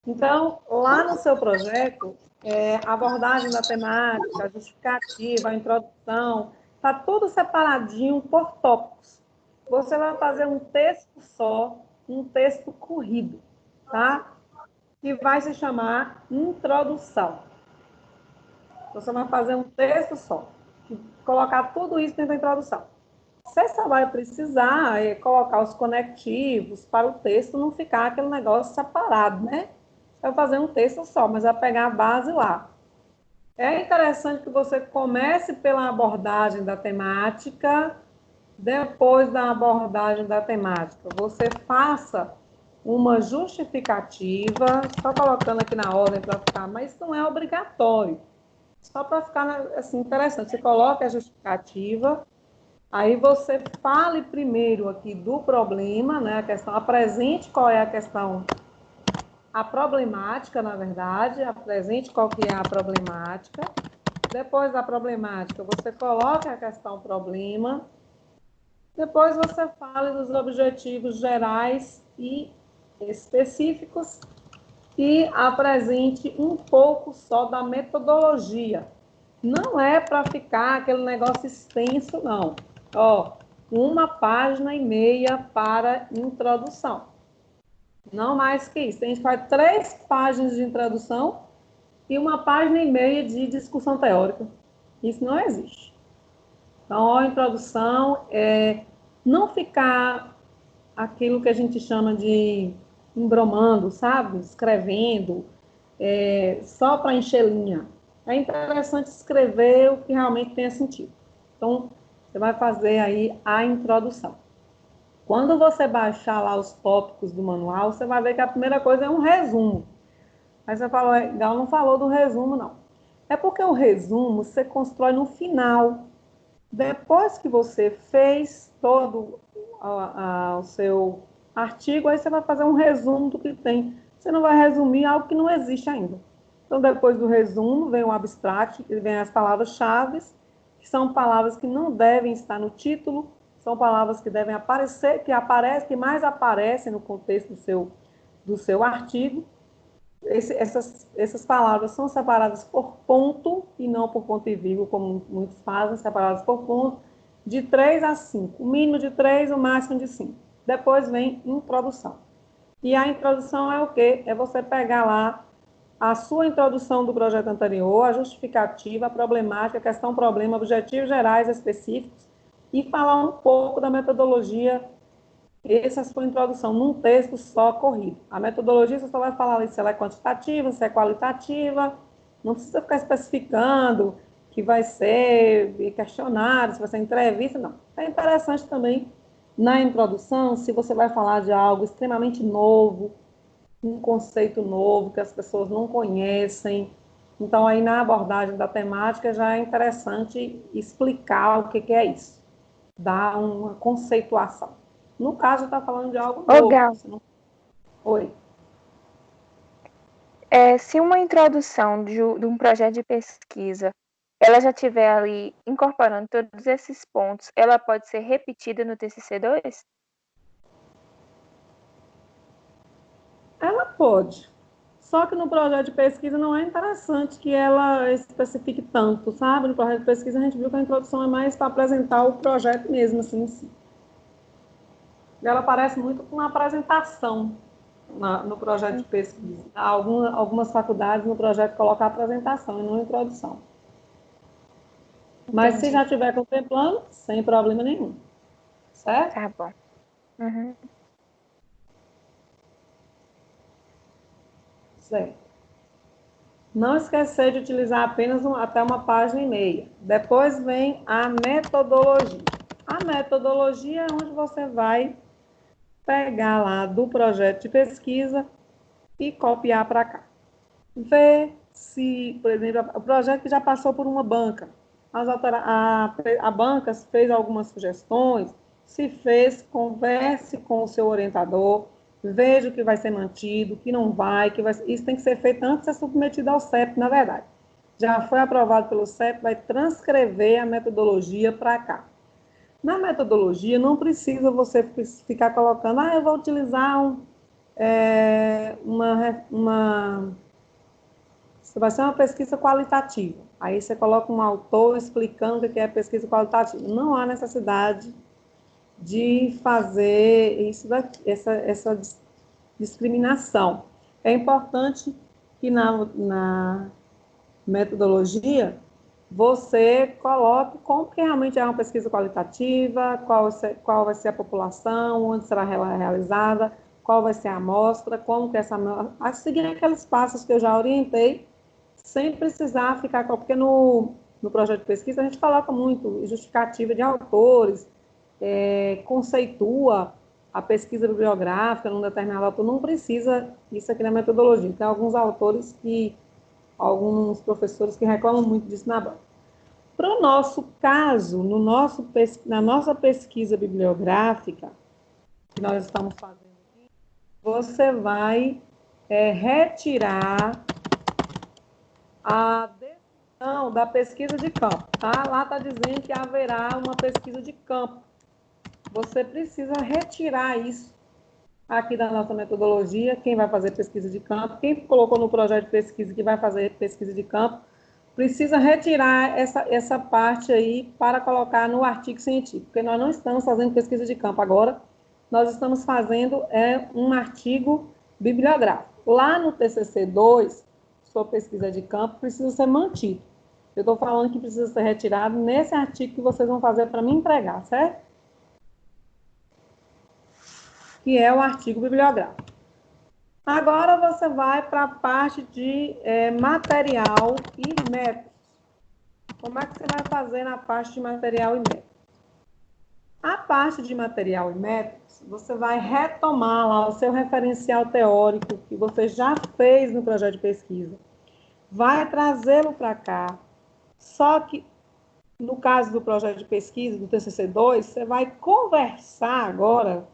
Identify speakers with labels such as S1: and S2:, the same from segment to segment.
S1: Então, lá no seu projeto, a abordagem da temática, a justificativa, a introdução, está tudo separadinho por tópicos. Você vai fazer um texto só, um texto corrido, tá? Que vai se chamar introdução. Você vai fazer um texto só, colocar tudo isso dentro da introdução. Você só vai precisar colocar os conectivos para o texto não ficar aquele negócio separado, né? Você vai fazer um texto só, mas vai pegar a base lá. É interessante que você comece pela abordagem da temática, depois da abordagem da temática, você faça uma justificativa, só colocando aqui na ordem para ficar, mas isso não é obrigatório, só para ficar assim, interessante. Você coloca a justificativa, aí você fale primeiro aqui do problema, né, a questão, apresente qual é a questão, a problemática, na verdade, apresente qual que é a problemática. Depois da problemática, você coloca a questão problema. Depois você fale dos objetivos gerais e específicos e apresente um pouco só da metodologia. Não é para ficar aquele negócio extenso, não. Ó, 1,5 páginas para introdução. Não mais que isso. A gente faz 3 páginas de introdução e 1,5 páginas de discussão teórica. Isso não existe. Então, a introdução é não ficar aquilo que a gente chama de embromando, sabe? Escrevendo, só para encher linha. É interessante escrever o que realmente tenha sentido. Então, você vai fazer aí a introdução. Quando você baixar lá os tópicos do manual, você vai ver que a primeira coisa é um resumo. Aí você falou, Gal não falou do resumo, não. É porque o resumo você constrói no final. Depois que você fez todo o seu artigo, aí você vai fazer um resumo do que tem. Você não vai resumir algo que não existe ainda. Então, depois do resumo, vem o abstract, que vem as palavras-chave, que são palavras que não devem estar no título, são palavras que devem aparecer, que mais aparecem no contexto do seu artigo. Essas palavras são separadas por ponto e não por ponto e vírgula, como muitos fazem, separadas por ponto, de 3 a 5. O mínimo de 3, o máximo de 5. Depois vem introdução. E a introdução é o quê? É você pegar lá a sua introdução do projeto anterior, a justificativa, a problemática, a questão, problema, objetivos gerais específicos e falar um pouco da metodologia. Essa é a sua introdução, num texto só corrido. A metodologia você só vai falar se ela é quantitativa, se é qualitativa, não precisa ficar especificando que vai ser questionário, se vai ser entrevista, não. É interessante também, na introdução, se você vai falar de algo extremamente novo, um conceito novo que as pessoas não conhecem. Então, aí na abordagem da temática já é interessante explicar o que é isso, dar uma conceituação. No caso, está falando de algo
S2: Ô,
S1: novo.
S2: Gal,
S1: Não... Oi.
S2: se uma introdução de um projeto de pesquisa, ela já tiver ali incorporando todos esses pontos, ela pode ser repetida no TCC2?
S1: Ela pode. Só que no projeto de pesquisa não é interessante que ela especifique tanto, sabe? No projeto de pesquisa a gente viu que a introdução é mais para apresentar o projeto mesmo, assim, em si. Ela parece muito com uma apresentação no projeto de pesquisa. Algumas faculdades no projeto colocam a apresentação e não a introdução. Mas se
S2: Entendi.
S1: já estiver contemplando, sem problema nenhum. Certo?
S2: Tá bom. Uhum.
S1: Certo. Não esquecer de utilizar apenas até 1,5 páginas. Depois vem a metodologia. A metodologia é onde você vai pegar lá do projeto de pesquisa e copiar para cá. Ver se, por exemplo, o projeto que já passou por uma banca, a banca fez algumas sugestões, se fez, converse com o seu orientador, veja o que vai ser mantido, o que não vai, isso tem que ser feito antes de ser submetido ao CEP, na verdade. Já foi aprovado pelo CEP, vai transcrever a metodologia para cá. Na metodologia, não precisa você ficar colocando, eu vou utilizar vai ser uma pesquisa qualitativa. Aí você coloca um autor explicando o que é pesquisa qualitativa. Não há necessidade de fazer essa discriminação. É importante que na metodologia você coloque como que realmente é uma pesquisa qualitativa, qual vai ser a população, onde será realizada, qual vai ser a amostra, como que essa amostra... A seguir aqueles passos que eu já orientei, sem precisar ficar... Porque no projeto de pesquisa a gente coloca muito justificativa de autores, conceitua a pesquisa bibliográfica num determinado autor, não precisa isso aqui na metodologia. Tem alguns autores alguns professores que reclamam muito disso na banca. Para o nosso caso, na nossa pesquisa bibliográfica, que nós estamos fazendo aqui, você vai retirar a decisão da pesquisa de campo. Tá? Lá está dizendo que haverá uma pesquisa de campo. Você precisa retirar isso aqui da nossa metodologia. Quem vai fazer pesquisa de campo, quem colocou no projeto de pesquisa que vai fazer pesquisa de campo, precisa retirar essa parte aí para colocar no artigo científico, porque nós não estamos fazendo pesquisa de campo agora, nós estamos fazendo um artigo bibliográfico. Lá no TCC2, sua pesquisa de campo precisa ser mantido. Eu estou falando que precisa ser retirado nesse artigo que vocês vão fazer para me entregar, certo? Que é o artigo bibliográfico. Agora você vai para a parte de material e métodos. Como é que você vai fazer na parte de material e métodos? A parte de material e métodos, você vai retomar lá o seu referencial teórico que você já fez no projeto de pesquisa. Vai trazê-lo para cá. Só que, no caso do projeto de pesquisa, do TCC2, você vai conversar agora,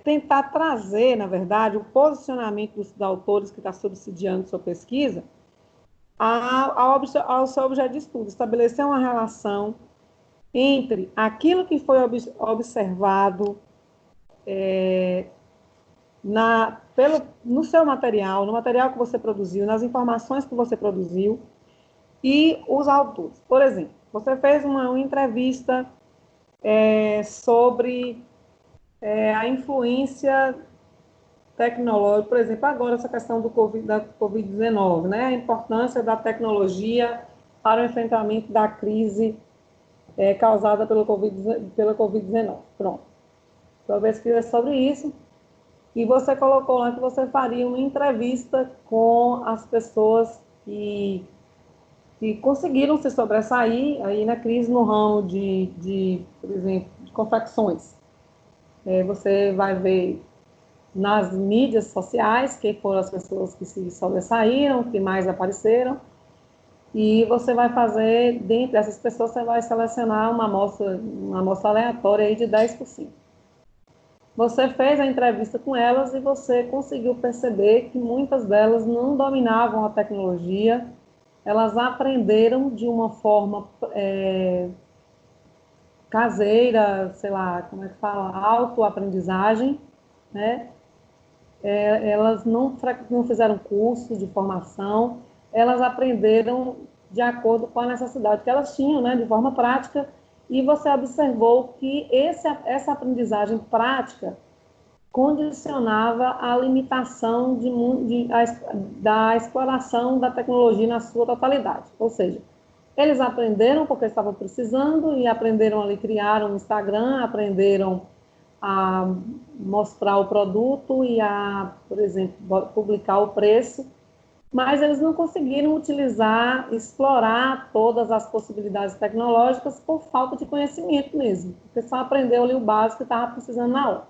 S1: tentar trazer, na verdade, o posicionamento dos autores que está subsidiando sua pesquisa ao seu objeto de estudo, estabelecer uma relação entre aquilo que foi observado no seu material, no material que você produziu, nas informações que você produziu e os autores. Por exemplo, você fez uma entrevista sobre a influência tecnológica, por exemplo, agora essa questão da Covid-19, né? A importância da tecnologia para o enfrentamento da crise causada pela Covid-19. Pronto. Sua pesquisa é sobre isso. E você colocou lá que você faria uma entrevista com as pessoas que conseguiram se sobressair aí na crise no ramo por exemplo, de confecções. Você vai ver nas mídias sociais quem foram as pessoas que se sobressaíram, que mais apareceram, e você vai fazer, dentre essas pessoas, você vai selecionar uma amostra aleatória aí de 10%. Você fez a entrevista com elas e você conseguiu perceber que muitas delas não dominavam a tecnologia, elas aprenderam de uma forma caseira, sei lá, como é que fala, autoaprendizagem, né? Elas não fizeram curso de formação, elas aprenderam de acordo com a necessidade que elas tinham, né, de forma prática, e você observou que essa aprendizagem prática condicionava a limitação da exploração da tecnologia na sua totalidade. Ou seja, eles aprenderam porque estavam precisando e aprenderam ali, criaram um Instagram, aprenderam a mostrar o produto e a, por exemplo, publicar o preço, mas eles não conseguiram explorar todas as possibilidades tecnológicas por falta de conhecimento mesmo, porque só aprendeu ali o básico que estava precisando na hora.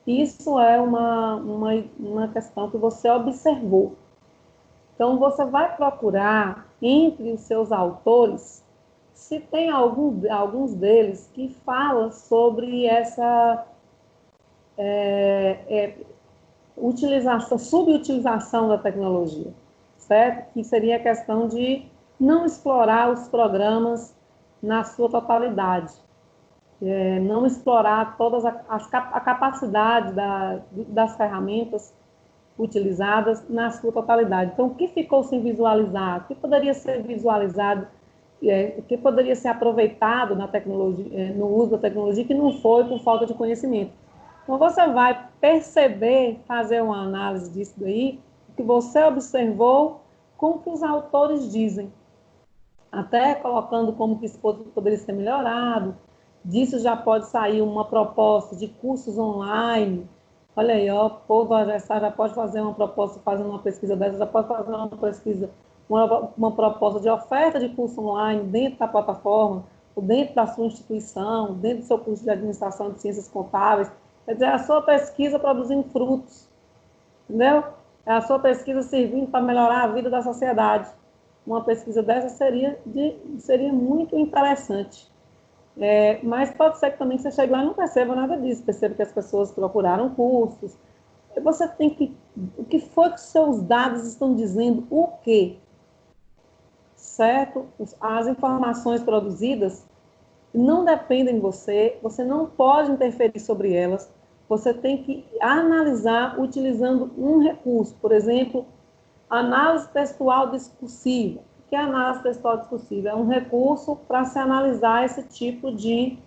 S1: Isso é uma questão que você observou. Então, você vai procurar, entre os seus autores, se tem alguns deles que falam sobre essa subutilização da tecnologia, certo? Que seria a questão de não explorar os programas na sua totalidade. não explorar todas a capacidade das ferramentas utilizadas na sua totalidade. Então, o que ficou sem visualizar? O que poderia ser visualizado? O que poderia ser aproveitado na tecnologia, no uso da tecnologia, que não foi por falta de conhecimento? Então, você vai perceber, fazer uma análise disso daí, o que você observou com o que os autores dizem. Até colocando como que isso poderia ser melhorado. Disso já pode sair uma proposta de cursos online. Olha aí, ó, o povo já pode fazer uma proposta, fazendo uma pesquisa dessa, já pode fazer uma pesquisa, uma proposta de oferta de curso online dentro da plataforma, ou dentro da sua instituição, dentro do seu curso de administração de ciências contábeis. Quer dizer, a sua pesquisa produzindo frutos, entendeu? É a sua pesquisa servindo para melhorar a vida da sociedade. Uma pesquisa dessa seria muito interessante. Mas pode ser que também você chegue lá e não perceba nada disso, perceba que as pessoas procuraram cursos. Você tem que... O que foi que seus dados estão dizendo? O quê? Certo? As informações produzidas não dependem de você, você não pode interferir sobre elas, você tem que analisar utilizando um recurso, por exemplo, análise textual discursiva. O que é análise textual discursiva? É um recurso para se analisar esse tipo de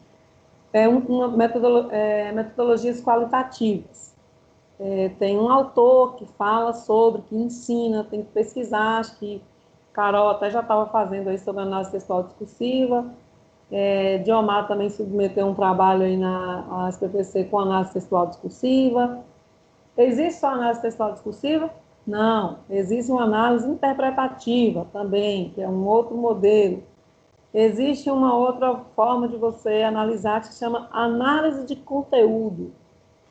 S1: metodologias qualitativas. Tem um autor que fala sobre, que ensina, tem que pesquisar, acho que Carol até já estava fazendo aí sobre análise textual discursiva. Diomar também submeteu um trabalho aí na SPPC com análise textual discursiva. Existe só análise textual discursiva? Não. Existe uma análise interpretativa também, que é um outro modelo. Existe uma outra forma de você analisar que se chama análise de conteúdo.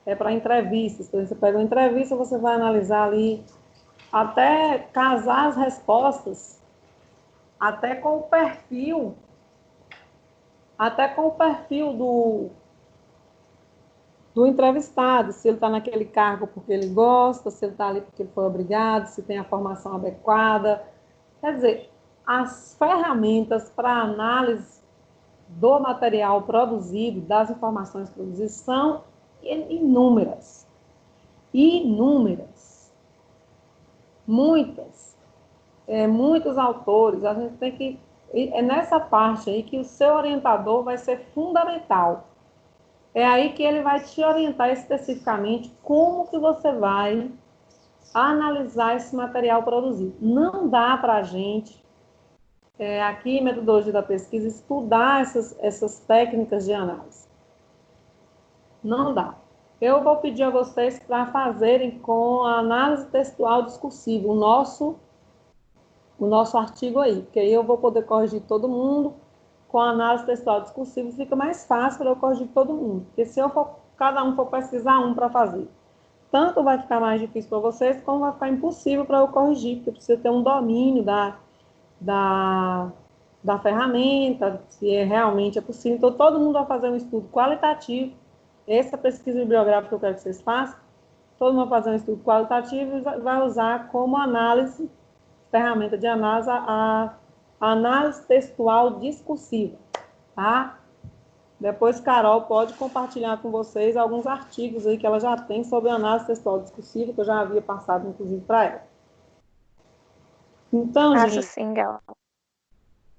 S1: É para entrevistas. Então, você pega uma entrevista, você vai analisar ali até casar as respostas, até com o perfil do entrevistado, se ele está naquele cargo porque ele gosta, se ele está ali porque ele foi obrigado, se tem a formação adequada. Quer dizer, as ferramentas para análise do material produzido, das informações produzidas, são inúmeras. Inúmeras. Muitas. Muitos autores, a gente tem que... É nessa parte aí que o seu orientador vai ser fundamental. É aí que ele vai te orientar especificamente como que você vai analisar esse material produzido. Não dá para a gente, aqui em Metodologia da Pesquisa, estudar essas técnicas de análise. Não dá. Eu vou pedir a vocês para fazerem com a análise textual discursiva, o nosso artigo aí, porque aí eu vou poder corrigir todo mundo. Com a análise textual discursiva fica mais fácil para eu corrigir todo mundo, porque se cada um for pesquisar um para fazer, tanto vai ficar mais difícil para vocês, como vai ficar impossível para eu corrigir, porque precisa ter um domínio da ferramenta, se realmente é possível. Então, todo mundo vai fazer um estudo qualitativo. Essa pesquisa bibliográfica que eu quero que vocês façam, todo mundo vai fazer um estudo qualitativo e vai usar como análise, ferramenta de análise, a análise textual discursiva, tá? Depois, Carol pode compartilhar com vocês alguns artigos aí que ela já tem sobre análise textual discursiva, que eu já havia passado, inclusive, para ela. Então,
S2: Acho
S1: gente...
S2: sim, Gal.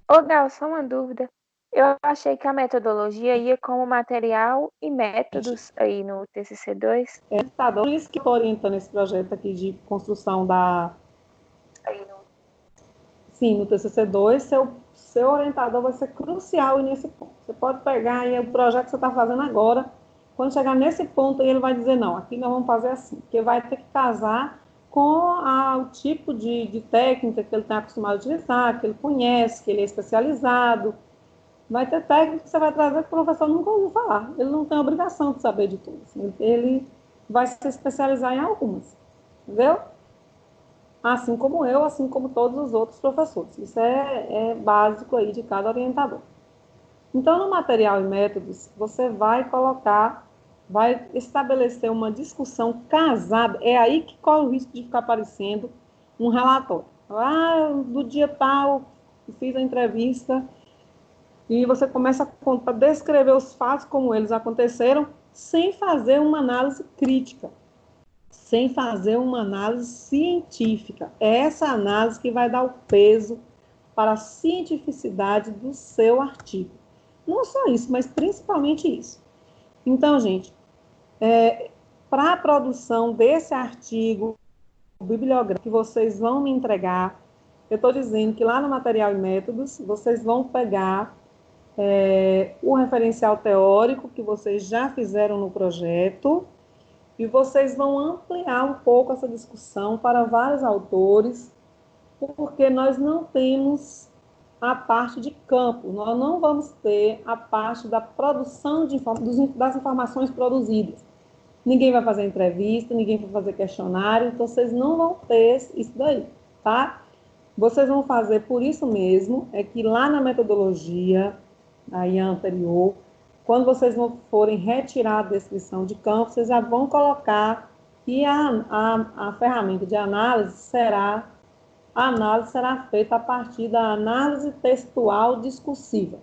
S2: Ô, Gal, só uma dúvida. Eu achei que a metodologia ia como material e métodos aí no TCC2.
S1: Tá, por isso que eu estou orientando esse projeto aqui de construção Sim, no TCC2, seu orientador vai ser crucial nesse ponto. Você pode pegar aí o projeto que você está fazendo agora, quando chegar nesse ponto, aí ele vai dizer, não, aqui nós vamos fazer assim, porque vai ter que casar com o tipo de técnica que ele está acostumado a utilizar, que ele conhece, que ele é especializado. Vai ter técnica que você vai trazer que o professor nunca ouviu falar. Ele não tem obrigação de saber de tudo. Ele vai se especializar em algumas, entendeu? Assim como eu, assim como todos os outros professores. Isso é básico aí de cada orientador. Então, no material e métodos, você vai estabelecer uma discussão casada. É aí que corre o risco de ficar aparecendo um relatório. Do dia tal, fiz a entrevista e você começa a descrever os fatos como eles aconteceram, sem fazer uma análise crítica, sem fazer uma análise científica. É essa análise que vai dar o peso para a cientificidade do seu artigo. Não só isso, mas principalmente isso. Então, gente, para a produção desse artigo bibliográfico que vocês vão me entregar, eu estou dizendo que lá no material e métodos, vocês vão pegar o referencial teórico que vocês já fizeram no projeto e vocês vão ampliar um pouco essa discussão para vários autores, porque nós não temos a parte de campo, nós não vamos ter a parte da produção das informações produzidas. Ninguém vai fazer entrevista, ninguém vai fazer questionário, então vocês não vão ter isso daí, tá? Vocês vão fazer por isso mesmo, é que lá na metodologia, aí anterior, quando vocês forem retirar a descrição de campo, vocês já vão colocar que a ferramenta de análise será feita a partir da análise textual discursiva,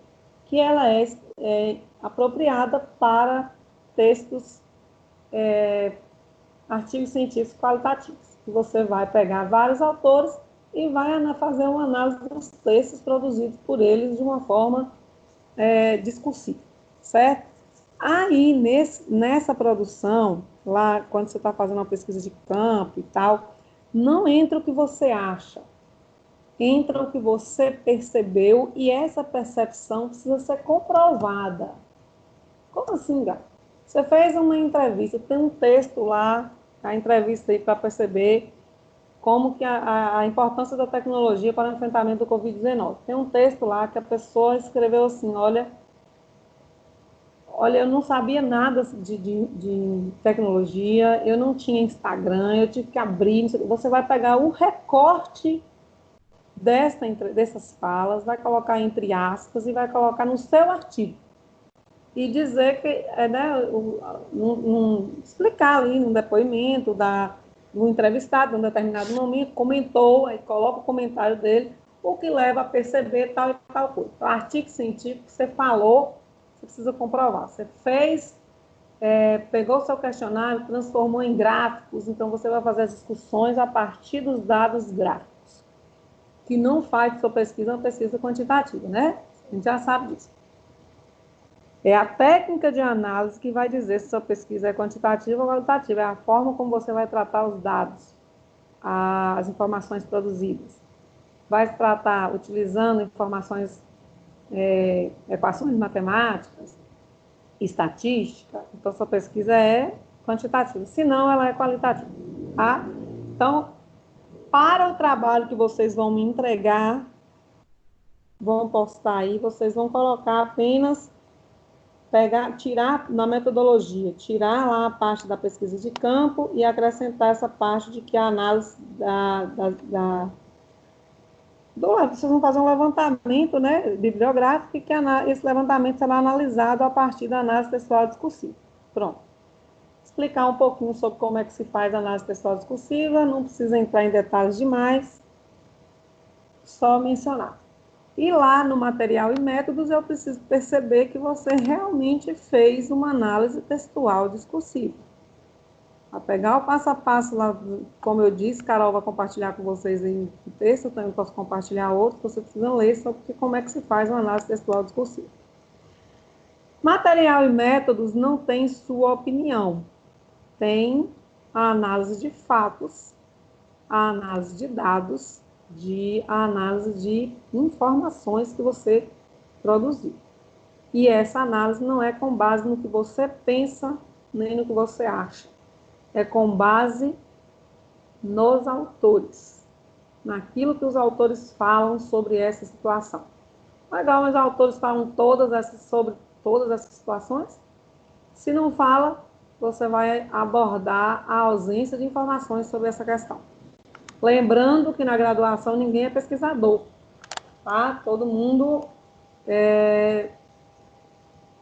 S1: que ela é apropriada para textos, artigos científicos qualitativos. Você vai pegar vários autores e vai fazer uma análise dos textos produzidos por eles de uma forma discursiva, certo? Aí, nessa produção, lá, quando você está fazendo uma pesquisa de campo e tal, não entra o que você acha, entra o que você percebeu e essa percepção precisa ser comprovada. Como assim, gato? Você fez uma entrevista, tem um texto lá, a entrevista aí para perceber como que a importância da tecnologia para o enfrentamento do Covid-19. Tem um texto lá que a pessoa escreveu assim, olha, eu não sabia nada de tecnologia, eu não tinha Instagram, eu tive que abrir, você vai pegar o recorte dessas falas, vai colocar entre aspas e vai colocar no seu artigo. E dizer que, explicar ali no depoimento do entrevistado, em um determinado momento, comentou, aí coloca o comentário dele, o que leva a perceber tal e tal coisa. O artigo científico que você falou, você precisa comprovar. Você fez, pegou o seu questionário, transformou em gráficos, então você vai fazer as discussões a partir dos dados gráficos, que não faz sua pesquisa uma pesquisa quantitativa, né? A gente já sabe disso. É a técnica de análise que vai dizer se sua pesquisa é quantitativa ou qualitativa. É a forma como você vai tratar os dados, as informações produzidas. Vai se tratar utilizando informações, equações matemáticas, estatística. Então, sua pesquisa é quantitativa. Se não, ela é qualitativa. Tá? Então, para o trabalho que vocês vão me entregar, vão postar aí, vocês vão colocar apenas tirar na metodologia, tirar lá a parte da pesquisa de campo e acrescentar essa parte de que a análise vocês vão fazer um levantamento, né, bibliográfico, e que esse levantamento será analisado a partir da análise textual discursiva. Pronto. Explicar um pouquinho sobre como é que se faz a análise textual discursiva, não precisa entrar em detalhes demais, só mencionar. E lá no material e métodos eu preciso perceber que você realmente fez uma análise textual discursiva. A pegar o passo a passo lá, como eu disse, Carol vai compartilhar com vocês em texto, eu também posso compartilhar outro, você precisa ler sobre como é que se faz uma análise textual discursiva. Material e métodos não tem sua opinião, tem a análise de fatos, a análise de dados, a análise de informações que você produziu. E essa análise não é com base no que você pensa, nem no que você acha. É com base nos autores, naquilo que os autores falam sobre essa situação. Legal, mas os autores falam sobre todas essas situações? Se não fala, você vai abordar a ausência de informações sobre essa questão. Lembrando que na graduação ninguém é pesquisador, tá? Todo mundo,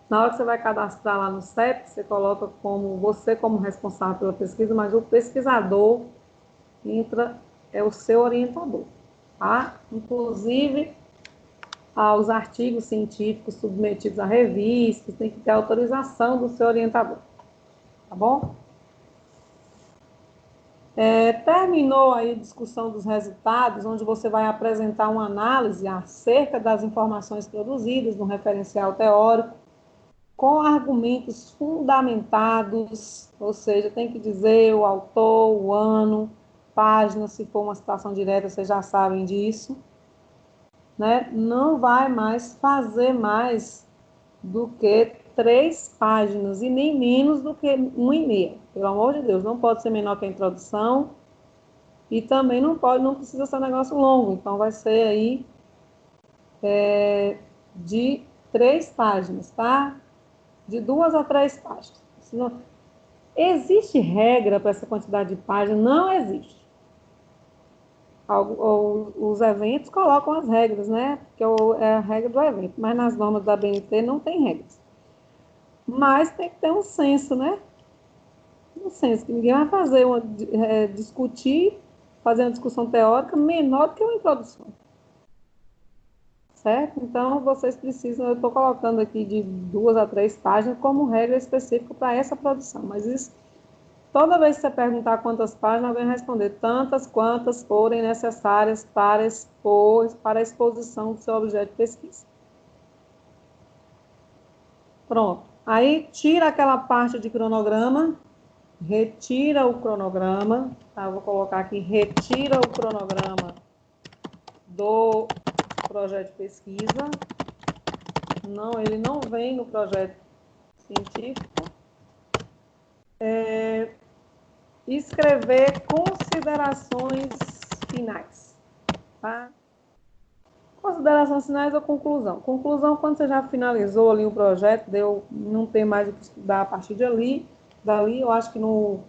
S1: na hora que você vai cadastrar lá no CEP, você coloca como responsável pela pesquisa, mas o pesquisador é o seu orientador, tá? Inclusive, aos artigos científicos submetidos a revistas, tem que ter autorização do seu orientador, tá bom? Terminou aí a discussão dos resultados, onde você vai apresentar uma análise acerca das informações produzidas no referencial teórico, com argumentos fundamentados, ou seja, tem que dizer o autor, o ano, página, se for uma citação direta, vocês já sabem disso, né? Não vai mais fazer mais do que 3 páginas e nem menos do que 1,5. Pelo amor de Deus, não pode ser menor que a introdução e também não precisa ser um negócio longo. Então, vai ser aí de 3 páginas, tá? De 2 a 3 páginas. Senão, existe regra para essa quantidade de páginas? Não existe. Os eventos colocam as regras, né? Porque é a regra do evento, mas nas normas da BNT não tem regras. Mas tem que ter um senso, né? Um senso, que ninguém vai fazer discutir, fazer uma discussão teórica menor do que uma introdução. Certo? Então, vocês precisam, eu estou colocando aqui de 2 a 3 páginas como regra específica para essa produção, mas isso, toda vez que você perguntar quantas páginas, alguém vai responder tantas quantas forem necessárias para a exposição do seu objeto de pesquisa. Pronto. Aí, tira aquela parte de cronograma, retira o cronograma, tá? Vou colocar aqui, retira o cronograma do projeto de pesquisa. Não, ele não vem no projeto científico. Escrever considerações finais, tá? Considerações finais ou conclusão. Conclusão, quando você já finalizou ali o projeto, não tem mais o que estudar a partir dali, eu acho que não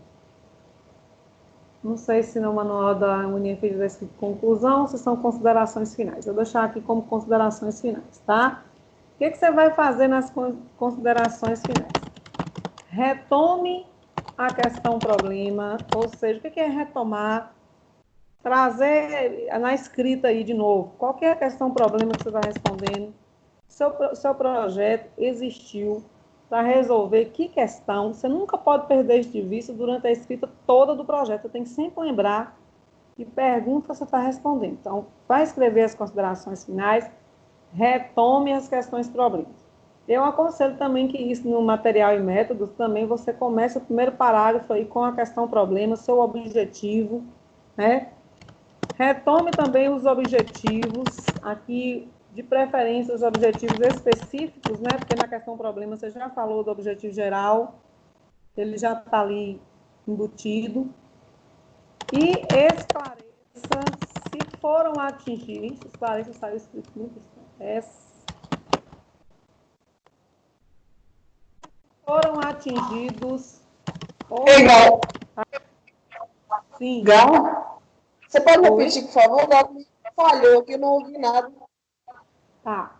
S1: sei se no manual da UNIF já escrito conclusão ou se são considerações finais. Eu vou deixar aqui como considerações finais, tá? O que você vai fazer nas considerações finais? Retome a questão problema, ou seja, o que é retomar? Trazer na escrita aí de novo, qual é a questão problema que você está respondendo? Seu projeto existiu para resolver que questão? Você nunca pode perder isso de vista durante a escrita toda do projeto. Você tem que sempre lembrar que pergunta você está respondendo. Então, vai escrever as considerações finais, retome as questões problemas. Eu aconselho também que isso no material e métodos, também você comece o primeiro parágrafo aí com a questão problema, seu objetivo, né? Retome também os objetivos, aqui, de preferência, os objetivos específicos, né? Porque na questão problema você já falou do objetivo geral, ele já está ali embutido. E esclareça se foram atingidos, esclareça, saiu escrito muito foram atingidos.
S3: Igual.
S1: Sim.
S3: Gal? Você pode repetir, por favor? Gal falhou, que eu não ouvi nada.
S1: Tá.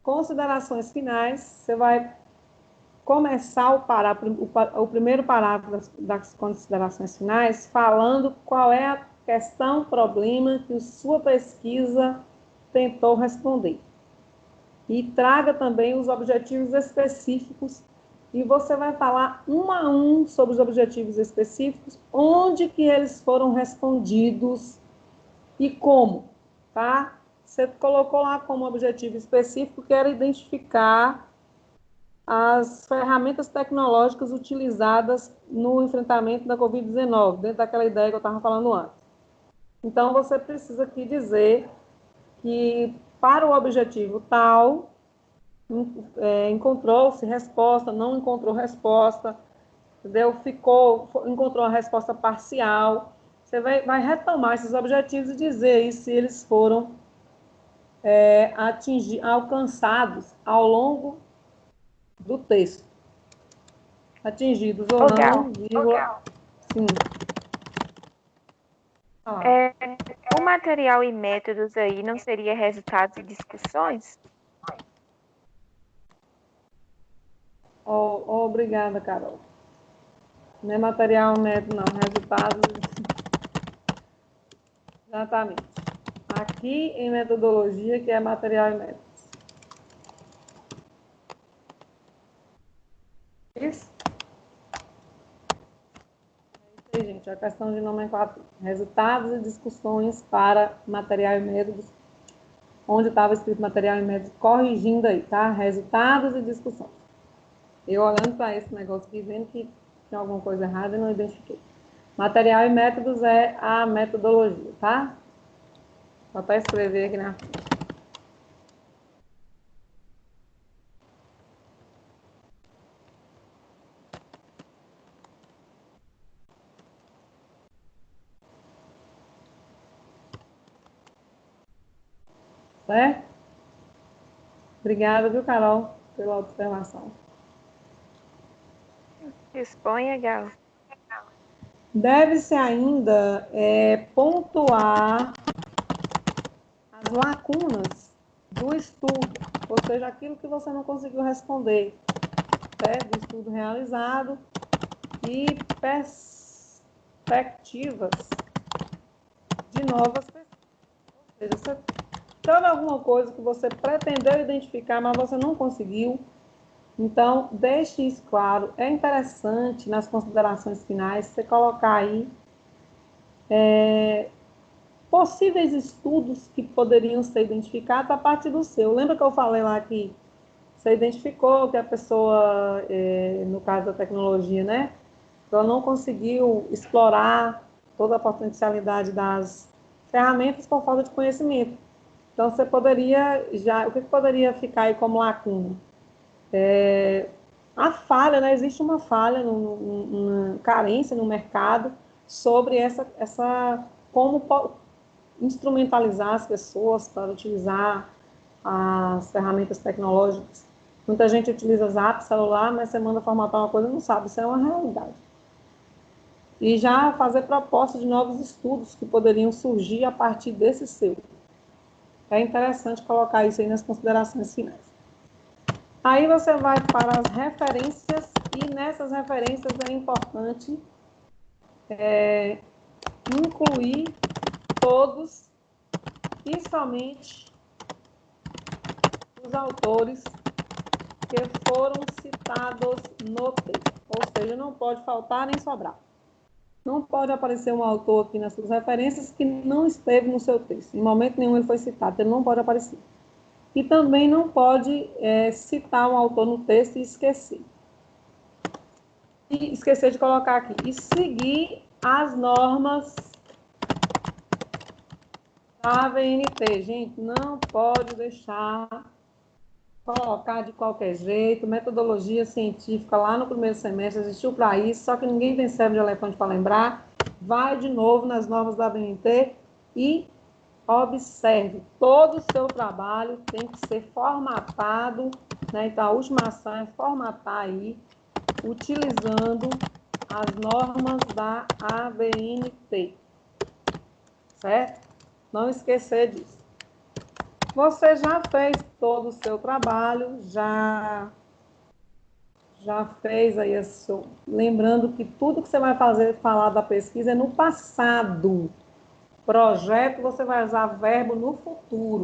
S1: Considerações finais, você vai começar o primeiro parágrafo das considerações finais falando qual é a questão, problema que a sua pesquisa tentou responder. E traga também os objetivos específicos e você vai falar um a um sobre os objetivos específicos, onde que eles foram respondidos e como, tá? Você colocou lá como objetivo específico que era identificar as ferramentas tecnológicas utilizadas no enfrentamento da Covid-19, dentro daquela ideia que eu estava falando antes. Então, você precisa aqui dizer que, para o objetivo tal, encontrou-se resposta, não encontrou resposta, entendeu? Encontrou uma resposta parcial. Você vai retomar esses objetivos e dizer se eles foram alcançados ao longo do texto. Atingidos ou não, vírgula. Sim.
S2: O material e métodos aí não seria resultados de discussões?
S1: Obrigada, Carol. Não é material, método, não. Resultados. Exatamente. aqui em metodologia, que é material e métodos. Isso? É isso aí, gente. A questão de nomenclatura. Resultados e discussões para material e métodos. Onde estava escrito material e métodos, corrigindo aí, tá? Resultados e discussões. Eu olhando para esse negócio aqui, vendo que tinha alguma coisa errada e não identifiquei. Material e métodos é a metodologia, tá? Vou até escrever aqui na frente. Certo? Obrigada, viu, Carol, pela observação.
S2: Exponha, Gal.
S1: Deve-se ainda pontuar as lacunas do estudo, ou seja, aquilo que você não conseguiu responder, certo? Do estudo realizado e perspectivas de novas pessoas. Ou seja, você teve alguma coisa que você pretendeu identificar, mas você não conseguiu. Então, deixe isso claro. É interessante, nas considerações finais, você colocar aí possíveis estudos que poderiam ser identificados a partir do seu. Lembra que eu falei lá que você identificou que a pessoa, no caso da tecnologia, né, ela não conseguiu explorar toda a potencialidade das ferramentas por falta de conhecimento. Então, você poderia o que poderia ficar aí como lacuna? A falha, né? Existe uma falha, uma carência no mercado sobre como instrumentalizar as pessoas para utilizar as ferramentas tecnológicas. Muita gente utiliza Zap, celular, mas você manda formatar uma coisa e não sabe, isso é uma realidade. E já fazer propostas de novos estudos que poderiam surgir a partir desse seu. É interessante colocar isso aí nas considerações finais. Aí você vai para as referências e nessas referências é importante incluir todos e somente os autores que foram citados no texto. Ou seja, não pode faltar nem sobrar. Não pode aparecer um autor aqui nas suas referências que não esteve no seu texto. Em momento nenhum ele foi citado, ele não pode aparecer. E também não pode citar um autor no texto e esquecer. E esquecer de colocar aqui. E seguir as normas da ABNT. Gente, não pode deixar colocar de qualquer jeito. Metodologia científica lá no primeiro semestre existiu para isso, só que ninguém tem cérebro de elefante para lembrar. Vai de novo nas normas da ABNT e observe, todo o seu trabalho tem que ser formatado, né? Então, a última ação é formatar aí, utilizando as normas da ABNT, certo? Não esquecer disso. Você já fez todo o seu trabalho, já fez aí lembrando que tudo que você vai falar da pesquisa é no passado. Projeto, você vai usar verbo no futuro.